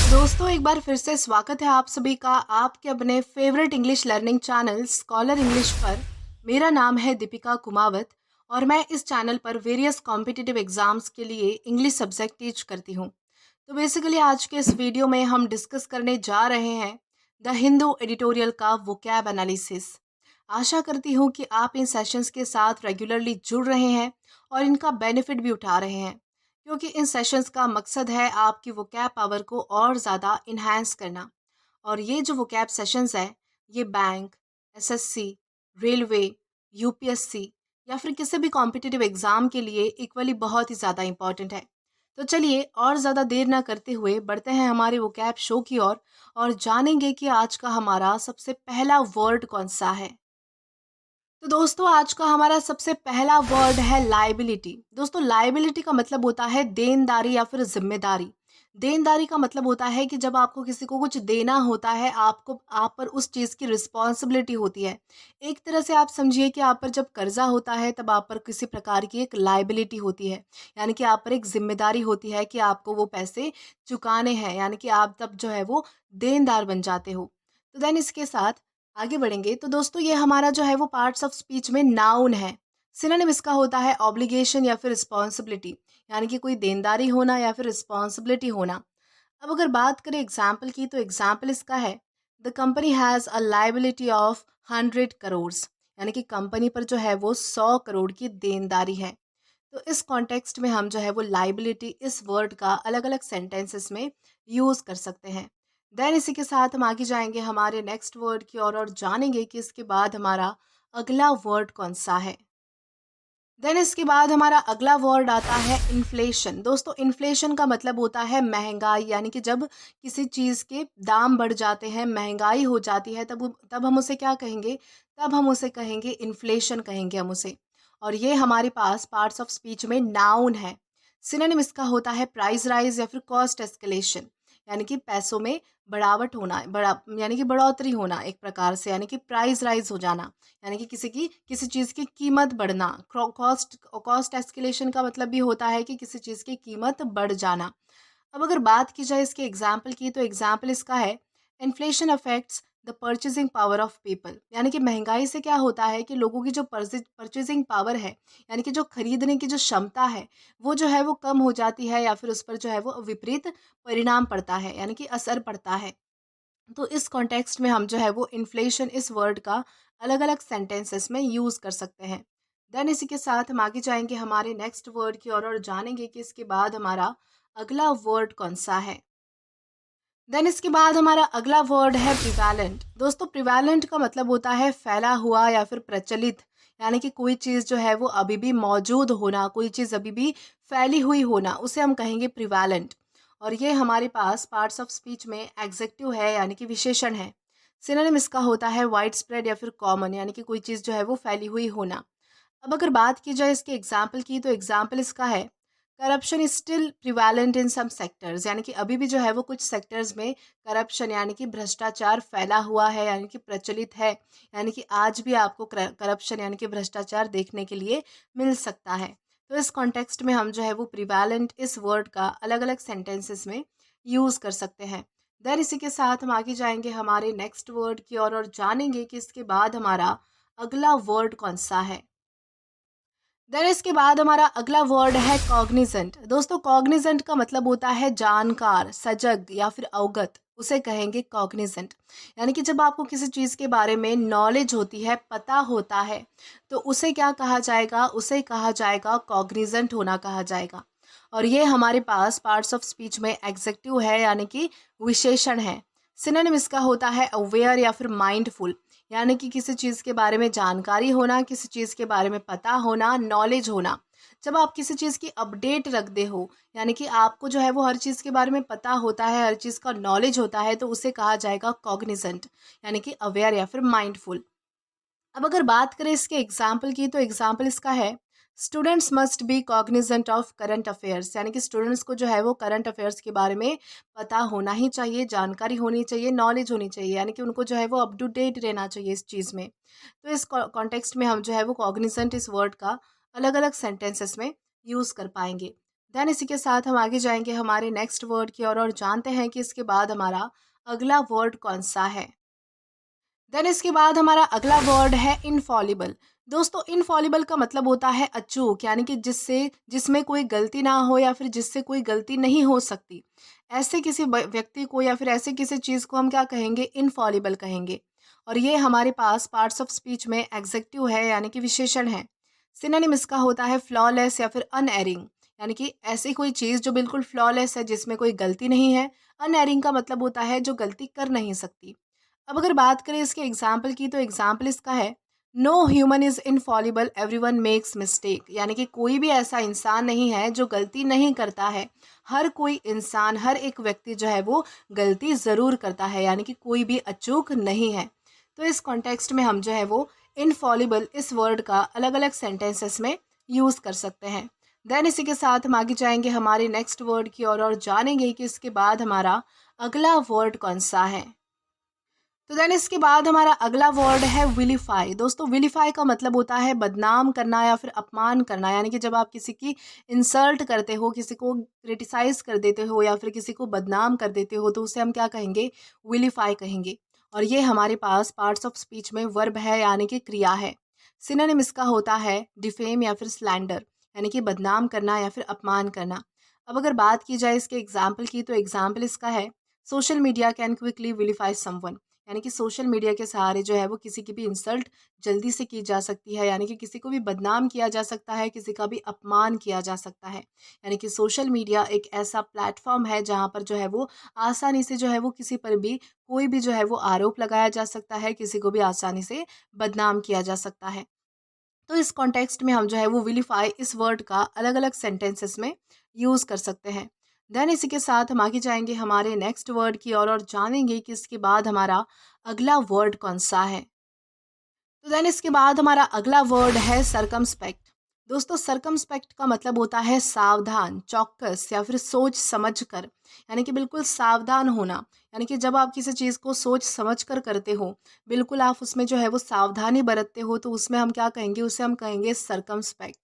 दोस्तों एक बार फिर से स्वागत है आप सभी का आपके अपने favourite English learning channel scholar English पर। मेरा नाम है दीपिका कुमावत और मैं इस चैनल पर वेरियस कॉम्पिटिटिव एग्जाम्स के लिए इंग्लिश सब्जेक्ट टीच करती हूँ। तो बेसिकली आज के इस वीडियो में हम डिस्कस करने जा रहे हैं द हिंदू एडिटोरियल का वोकैब एनालिसिस। आशा करती हूँ कि आप इन सेशंस के साथ रेगुलरली जुड़ रहे हैं और इनका बेनिफिट भी उठा रहे हैं, क्योंकि इन सेशंस का मकसद है आपकी वोकैब पावर को और ज़्यादा इन्हांस करना। और ये जो वोकैब सेशंस है ये बैंक, एसएससी, रेलवे, यूपीएससी या फिर किसी भी कॉम्पिटिटिव एग्ज़ाम के लिए इक्वली बहुत ही ज़्यादा इंपॉर्टेंट है। तो चलिए और ज़्यादा देर ना करते हुए बढ़ते हैं हमारे वोकैब शो की ओर और जानेंगे कि आज का हमारा सबसे पहला वर्ड कौन सा है। तो दोस्तों आज का हमारा सबसे पहला वर्ड है लाइबिलिटी। दोस्तों लाइबिलिटी का मतलब होता है देनदारी या फिर जिम्मेदारी। देनदारी का मतलब होता है कि जब आपको किसी को कुछ देना होता है, आपको आप पर उस चीज़ की रिस्पॉन्सिबिलिटी होती है। एक तरह से आप समझिए कि आप पर जब कर्जा होता है तब आप पर किसी प्रकार की एक लाइबिलिटी होती है, यानी कि आप पर एक जिम्मेदारी होती है कि आपको वो पैसे चुकाने हैं, यानी कि आप तब जो है वो देनदार बन जाते हो। तो देन इसके साथ आगे बढ़ेंगे तो दोस्तों ये हमारा जो है वो पार्ट्स ऑफ स्पीच में नाउन है। सिनोनिम इसका होता है ऑब्लिगेशन या फिर रिस्पॉन्सिबिलिटी, यानी कि कोई देनदारी होना या फिर रिस्पॉन्सिबिलिटी होना। अब अगर बात करें एग्जाम्पल की तो एग्जाम्पल इसका है the company has a liability of 100 crore, यानी कि कंपनी पर जो है वो 100 करोड़ की देनदारी है। तो इस कॉन्टेक्स्ट में हम जो है वो लाइबिलिटी इस वर्ड का अलग अलग सेंटेंसेस में यूज़ कर सकते हैं। देन इसी के साथ हम आगे जाएंगे हमारे नेक्स्ट वर्ड की ओर और जानेंगे कि इसके बाद हमारा अगला वर्ड कौन सा है। देन इसके बाद हमारा अगला वर्ड आता है इन्फ्लेशन। दोस्तों इन्फ्लेशन का मतलब होता है महंगाई, यानी कि जब किसी चीज़ के दाम बढ़ जाते हैं, महंगाई हो जाती है, तब हम उसे क्या कहेंगे? तब हम उसे कहेंगे इन्फ्लेशन कहेंगे हम उसे। और ये हमारे पास पार्ट्स ऑफ स्पीच में नाउन है। सिनोनिम इसका होता है प्राइस राइज या फिर कॉस्ट एस्केलेशन, यानी कि पैसों में बढ़ावट होना, यानी कि बढ़ोतरी होना एक प्रकार से, यानी कि प्राइस राइज हो जाना, यानी कि किसी चीज़ की कीमत बढ़ना। कॉस्ट कॉस्ट एस्केलेशन का मतलब भी होता है कि किसी चीज़ की कीमत बढ़ जाना। अब अगर बात की जाए इसके एग्जाम्पल की तो एग्जाम्पल इसका है inflation affects the purchasing power of people, यानी कि महंगाई से क्या होता है कि लोगों की जो परचेजिंग पावर है, यानी कि जो खरीदने की जो क्षमता है, वो जो है वो कम हो जाती है या फिर उस पर जो है वो विपरीत परिणाम पड़ता है, यानी कि असर पड़ता है। तो इस कॉन्टेक्स्ट में हम जो है वो इन्फ्लेशन इस वर्ड का अलग अलग सेंटेंसेस में यूज़ कर सकते हैं। देन इसी के साथ हम आगे जाएंगे हमारे नेक्स्ट वर्ड की ओर और जानेंगे कि इसके बाद हमारा अगला वर्ड कौन सा है। देन इसके बाद हमारा अगला वर्ड है प्रिवैलेंट। दोस्तों प्रिवैलेंट का मतलब होता है फैला हुआ या फिर प्रचलित, यानी कि कोई चीज़ जो है वो अभी भी मौजूद होना, कोई चीज़ अभी भी फैली हुई होना, उसे हम कहेंगे प्रिवैलेंट। और ये हमारे पास पार्ट्स ऑफ स्पीच में एग्जेक्टिव है, यानी कि विशेषण है। सिनोनिम इसका होता है वाइड स्प्रेड या फिर कॉमन, यानी कि कोई चीज़ जो है वो फैली हुई होना। अब अगर बात की जाए इसके एग्जाम्पल की तो एग्जाम्पल इसका है corruption is still prevalent in some sectors, यानी कि अभी भी जो है वो कुछ सेक्टर्स में करप्शन यानी कि भ्रष्टाचार फैला हुआ है, यानी कि प्रचलित है। यानी कि आज भी आपको करप्शन यानी कि भ्रष्टाचार देखने के लिए मिल सकता है। तो इस कॉन्टेक्स्ट में हम जो है वो प्रिवैलेंट इस वर्ड का अलग अलग सेंटेंसेस में यूज़ कर सकते हैं। देन इसी के साथ हम आगे जाएंगे हमारे नेक्स्ट वर्ड की ओर और जानेंगे कि इसके बाद हमारा अगला वर्ड कौन सा है। देन इसके बाद हमारा अगला वर्ड है कॉग्निजेंट। दोस्तों कॉग्निजेंट का मतलब होता है जानकार, सजग या फिर अवगत, उसे कहेंगे कॉग्निजेंट। यानी कि जब आपको किसी चीज़ के बारे में नॉलेज होती है, पता होता है, तो उसे क्या कहा जाएगा? उसे कहा जाएगा कॉग्निजेंट होना कहा जाएगा। और ये हमारे पास पार्ट्स ऑफ स्पीच में एग्जेक्टिव है, यानी कि विशेषण है। सिनोनिम इसका होता है अवेयर या फिर माइंडफुल, यानी कि किसी चीज़ के बारे में जानकारी होना, किसी चीज़ के बारे में पता होना, नॉलेज होना। जब आप किसी चीज़ की अपडेट रखते हो, यानी कि आपको जो है वो हर चीज़ के बारे में पता होता है, हर चीज़ का नॉलेज होता है, तो उसे कहा जाएगा कॉग्निजेंट, यानी कि अवेयर या फिर माइंडफुल। अब अगर बात करें इसके एग्जाम्पल की तो एग्जाम्पल इसका है students must be cognizant of current affairs, यानी कि स्टूडेंट्स को जो है वो करंट अफेयर्स के बारे में पता होना ही चाहिए, जानकारी होनी चाहिए, नॉलेज होनी चाहिए, यानी कि उनको जो है वो अप टू डेट रहना चाहिए इस चीज़ में। तो इस कॉन्टेक्स्ट में हम जो है वो कॉग्निजेंट इस वर्ड का अलग अलग सेंटेंसेस में यूज़ कर पाएंगे। देन इसी के साथ हम आगे जाएंगे हमारे नेक्स्ट वर्ड की ओर और जानते हैं कि इसके बाद हमारा अगला वर्ड कौन सा है। देन इसके बाद हमारा अगला वर्ड है इनफॉलिबल। दोस्तों इनफॉलिबल का मतलब होता है अचूक, यानी कि जिसमें कोई गलती ना हो या फिर जिससे कोई गलती नहीं हो सकती। ऐसे किसी व्यक्ति को या फिर ऐसे किसी चीज़ को हम क्या कहेंगे, इनफॉलिबल कहेंगे। और ये हमारे पास पार्ट्स ऑफ स्पीच में एग्जेक्टिव है, यानी कि विशेषण है। सिनोनिम इसका होता है फ्लॉलेस या फिर अनएरिंग, यानी कि ऐसी कोई चीज़ जो बिल्कुल फ्लॉलेस है, जिसमें कोई गलती नहीं है। अनएरिंग का मतलब होता है जो गलती कर नहीं सकती। अब अगर बात करें इसके एग्जाम्पल की, तो एग्जाम्पल इसका है no human is infallible everyone makes mistake, यानी कि कोई भी ऐसा इंसान नहीं है जो गलती नहीं करता है। हर कोई इंसान, हर एक व्यक्ति जो है वो गलती ज़रूर करता है, यानी कि कोई भी अचूक नहीं है। तो इस कॉन्टेक्स्ट में हम जो है वो इनफॉलिबल इस वर्ड का अलग अलग सेंटेंसेस में यूज़ कर सकते हैं। देन इसी के साथ हम आगे जाएंगे हमारे नेक्स्ट वर्ड की ओर और जानेंगे कि इसके बाद हमारा अगला वर्ड कौन सा है। तो देन इसके बाद हमारा अगला वर्ड है विलीफाई। दोस्तों विलीफाई का मतलब होता है बदनाम करना या फिर अपमान करना, यानी कि जब आप किसी की इंसल्ट करते हो, किसी को क्रिटिसाइज कर देते हो या फिर किसी को बदनाम कर देते हो, तो उसे हम क्या कहेंगे, विलीफाई कहेंगे। और ये हमारे पास पार्ट्स ऑफ स्पीच में वर्ब है, यानी कि क्रिया है। सिनोनिम इसका होता है डिफेम या फिर स्लैंडर, यानी कि बदनाम करना या फिर अपमान करना। अब अगर बात की जाए इसके एग्जाम्पल की, तो एग्जाम्पल इसका है social media can quickly विलीफाई someone, यानी कि सोशल मीडिया के सहारे जो है वो किसी की भी इंसल्ट जल्दी से की जा सकती है, यानी कि किसी को भी बदनाम किया जा सकता है, किसी का भी अपमान किया जा सकता है। यानी कि सोशल मीडिया एक ऐसा प्लेटफॉर्म है जहाँ पर जो है वो आसानी से जो है वो किसी पर भी कोई भी जो है वो आरोप लगाया जा सकता है, किसी को भी आसानी से बदनाम किया जा सकता है। तो इस कॉन्टेक्स्ट में हम जो है वो विलीफाई इस वर्ड का अलग अलग सेंटेंसेस में यूज़ कर सकते हैं। देन इसी के साथ हम आगे जाएंगे हमारे नेक्स्ट वर्ड की ओर और जानेंगे कि इसके बाद हमारा अगला वर्ड कौन सा है। तो देन इसके बाद हमारा अगला वर्ड है सरकमस्पेक्ट। दोस्तों सरकमस्पेक्ट का मतलब होता है सावधान, चौकस या फिर सोच समझ कर, यानी कि बिल्कुल सावधान होना। यानी कि जब आप किसी चीज़ को सोच समझ कर करते हो, बिल्कुल आप उसमें जो है वो सावधानी बरतते हो, तो उसमें हम क्या कहेंगे, उसे हम कहेंगे सरकमस्पेक्ट।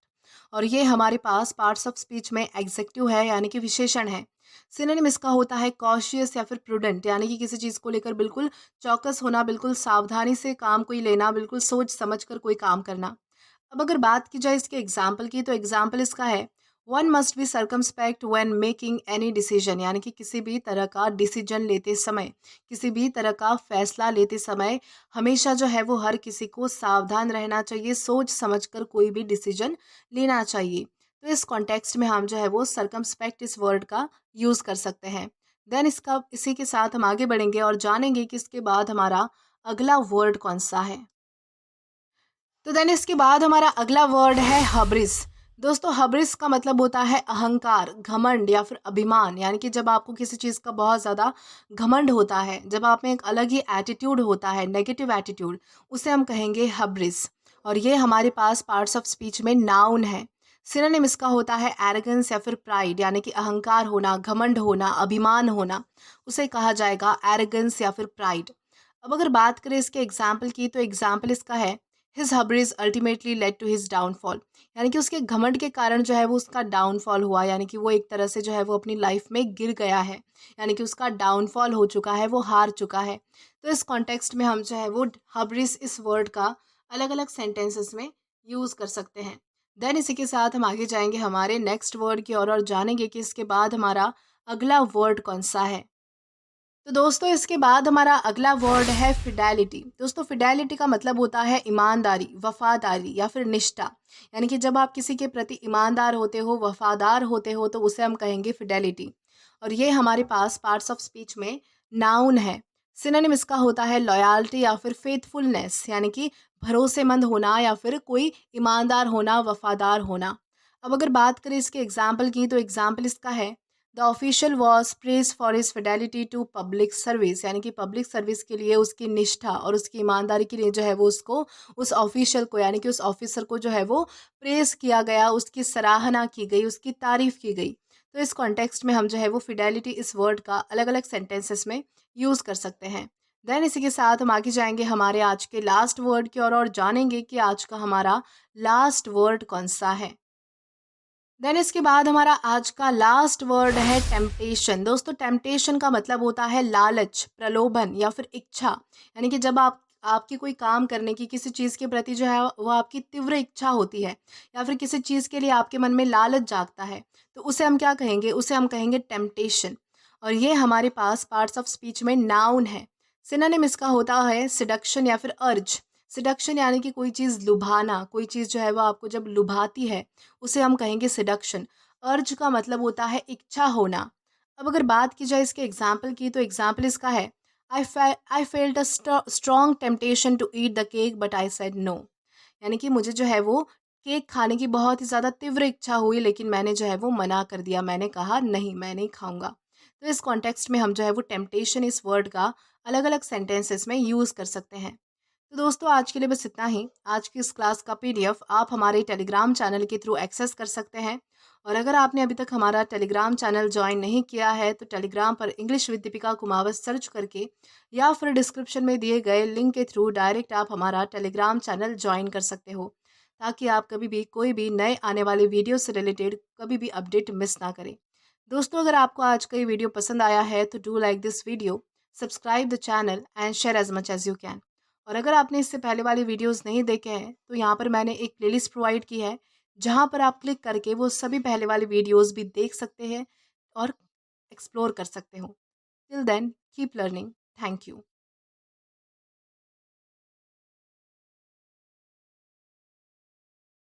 और ये हमारे पास पार्ट्स ऑफ स्पीच में एग्जेक्टिव है, यानी कि विशेषण है। सिनोनिम इसका होता है कॉशियस या फिर प्रूडेंट, यानी कि किसी चीज़ को लेकर बिल्कुल चौकस होना, बिल्कुल सावधानी से काम कोई लेना, बिल्कुल सोच समझ कर कोई काम करना। अब अगर बात की जाए इसके एग्जाम्पल की, तो एग्जाम्पल इसका है one must be circumspect when making any decision, यानी कि किसी भी तरह का डिसीजन लेते समय, किसी भी तरह का फैसला लेते समय हमेशा जो है वो हर किसी को सावधान रहना चाहिए, सोच समझकर कोई भी डिसीजन लेना चाहिए। तो इस कॉन्टेक्स्ट में हम जो है वो सर्कमस्पेक्ट इस वर्ड का यूज़ कर सकते हैं। देन इसका इसी के साथ हम आगे बढ़ेंगे और जानेंगे कि इसके बाद हमारा अगला वर्ड कौन सा है। तो देन इसके बाद हमारा अगला वर्ड है हब्रिस। दोस्तों हब्रिस का मतलब होता है अहंकार, घमंड या फिर अभिमान, यानी कि जब आपको किसी चीज़ का बहुत ज़्यादा घमंड होता है, जब आप में एक अलग ही एटीट्यूड होता है, नेगेटिव एटीट्यूड, उसे हम कहेंगे हब्रिस। और ये हमारे पास पार्ट्स ऑफ स्पीच में नाउन है। सिनोनिम इसका होता है एरोगेंस या फिर प्राइड, यानी कि अहंकार होना, घमंड होना, अभिमान होना, उसे कहा जाएगा एरोगेंस या फिर प्राइड। अब अगर बात करें इसके एग्जाम्पल की, तो एग्जाम्पल इसका है his hubris ultimately led to his downfall, यानी कि उसके घमंड के कारण जो है वो उसका डाउनफॉल हुआ, यानी कि वो एक तरह से जो है वो अपनी लाइफ में गिर गया है, यानी कि उसका डाउनफॉल हो चुका है, वो हार चुका है। तो इस कॉन्टेक्स्ट में हम जो है वो हब्रिस इस वर्ड का अलग अलग सेंटेंसेस में यूज़ कर सकते हैं। देन इसी के साथ हम आगे जाएंगे हमारे नेक्स्ट वर्ड की ओर और जानेंगे कि इसके बाद हमारा अगला वर्ड कौन सा है। तो दोस्तों इसके बाद हमारा अगला वर्ड है फिडेलिटी। दोस्तों फिडेलिटी का मतलब होता है ईमानदारी, वफादारी या फिर निष्ठा, यानी कि जब आप किसी के प्रति ईमानदार होते हो, वफादार होते हो, तो उसे हम कहेंगे फिडेलिटी। और ये हमारे पास पार्ट्स ऑफ स्पीच में नाउन है। सिनोनिम इसका होता है लॉयल्टी या फिर फेथफुलनेस, यानी कि भरोसेमंद होना या फिर कोई ईमानदार होना, वफादार होना। अब अगर बात करें इसके एग्जाम्पल की, तो एग्जाम्पल इसका है the official was praised for his fidelity to public service, यानी कि पब्लिक सर्विस के लिए उसकी निष्ठा और उसकी ईमानदारी के लिए जो है वो उसको, उस ऑफिशियल को, यानी कि उस ऑफिसर को जो है वो प्रेज किया गया, उसकी सराहना की गई, उसकी तारीफ की गई। तो इस कॉन्टेक्स्ट में हम जो है वो फिडेलिटी इस वर्ड का अलग अलग सेंटेंसेस में यूज़ कर सकते हैं। देन इसी के साथ हम आगे जाएंगे हमारे आज के लास्ट वर्ड की ओर और जानेंगे कि आज का हमारा लास्ट वर्ड कौन सा है। देन इसके बाद हमारा आज का लास्ट वर्ड है टेम्पटेशन। दोस्तों टेम्पटेशन का मतलब होता है लालच, प्रलोभन या फिर इच्छा। यानी कि जब आप आपकी कोई काम करने की, किसी चीज़ के प्रति जो है वो आपकी तीव्र इच्छा होती है, या फिर किसी चीज़ के लिए आपके मन में लालच जागता है, तो उसे हम क्या कहेंगे? उसे हम कहेंगे टेम्पटेशन। और ये हमारे पास पार्ट्स ऑफ स्पीच में नाउन है। सिनोनिम इसका होता है सिडक्शन या फिर अर्ज। सिडक्शन यानी कि कोई चीज़ लुभाना, कोई चीज़ जो है वो आपको जब लुभाती है, उसे हम कहेंगे सिडक्शन। अर्ज का मतलब होता है इच्छा होना। अब अगर बात की जाए इसके एग्जाम्पल की, तो एग्जाम्पल इसका है, I felt a strong temptation to eat the cake but I said no. यानी कि मुझे जो है वो केक खाने की बहुत ही ज़्यादा तीव्र इच्छा हुई, लेकिन मैंने जो है वो मना कर दिया, मैंने कहा नहीं, मैं नहीं खाऊंगा। तो इस कॉन्टेक्स्ट में हम जो है वो टेम्पटेशन इस वर्ड का अलग अलग सेंटेंसेस में यूज़ कर सकते हैं। तो दोस्तों आज के लिए बस इतना ही। आज की इस क्लास का पीडीएफ आप हमारे टेलीग्राम चैनल के थ्रू एक्सेस कर सकते हैं। और अगर आपने अभी तक हमारा टेलीग्राम चैनल ज्वाइन नहीं किया है, तो टेलीग्राम पर English with Deepika Kumawat search करके या फिर डिस्क्रिप्शन में दिए गए लिंक के थ्रू डायरेक्ट आप हमारा टेलीग्राम चैनल ज्वाइन कर सकते हो, ताकि आप कभी भी कोई भी नए आने वाले वीडियो से रिलेटेड कभी भी अपडेट मिस ना करें। दोस्तों अगर आपको आज का ये वीडियो पसंद आया है तो do like this video, subscribe the channel and share as much as you can. और अगर आपने इससे पहले वाले वीडियोस नहीं देखे हैं, तो यहाँ पर मैंने एक प्लेलिस्ट प्रोवाइड की है, जहाँ पर आप क्लिक करके वो सभी पहले वाले वीडियोस भी देख सकते हैं और एक्सप्लोर कर सकते हो। Till then keep learning. Thank you.